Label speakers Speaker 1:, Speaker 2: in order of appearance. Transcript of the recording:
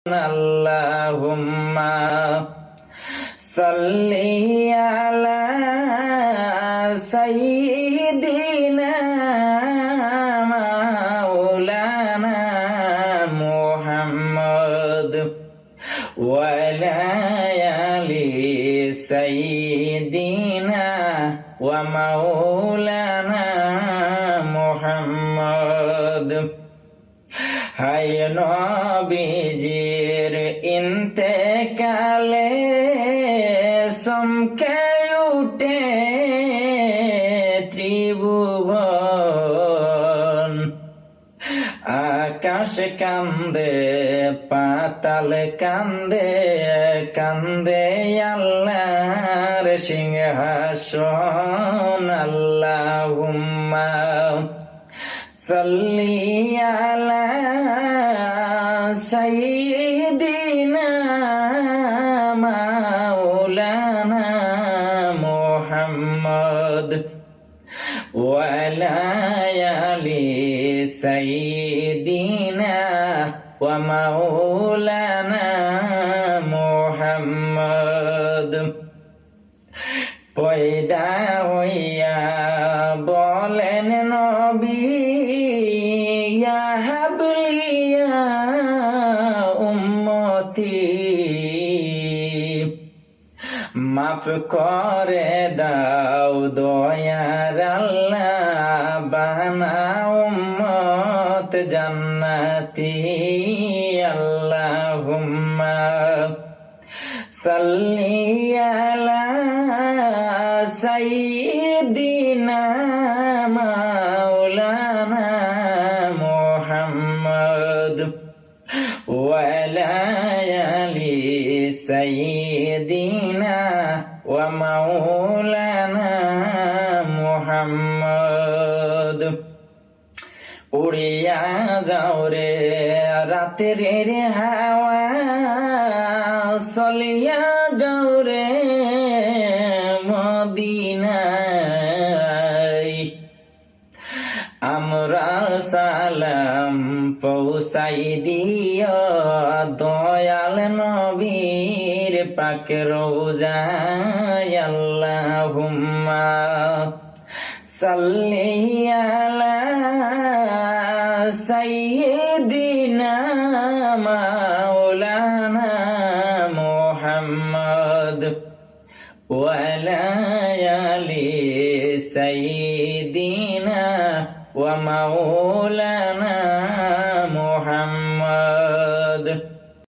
Speaker 1: Allahumma salli ala sayyidina maulana Muhammad wa ala ali sayyidina wa maulana Muhammad. হায় নবীজির ইন্তেকালে চমকে উঠে ত্রিভুবন, আকাশ কান্দে পাতাল কান্দে কান্দে আল্লাহর সিংহাসন। আল্লাহুম্মা সাল্লি আলা সাইয়্যিদিনা মাওলানা মুহাম্মদ ওয়া আলা আলি সাইয়্যিদিনা ওয়া মাওলানা মুহাম্মদ। পয়দা হইয়া বলেন নবী, ইয়া হাবলিয়া উম্মতি, মাফ করে দাও দয়ার আল্লাহ, বানাও উম্মত জান্নাতি। আল্লাহুম্মা সাল্লি আলা সাইয়্যিদিনা মাওলানা মুহাম্মদ ওয়া আলা আলি সাইয়্যিদিনা ওয়া মাওলানা মুহাম্মদ। উড়িয়া যাও রে রাতের হাওয়া, চলিয়া যাও রে মদিনায়, আমরা সালাম পৌঁছাই দিও দয়াল নবীর পাক রওজায়। আল্লাহুম্মা সাল্লি আলা সাইয়্যিদিনা মাওলানা মুহাম্মদ ওয়া আলা আলি সাইয়্যিদিনা ওয়া মাওলানা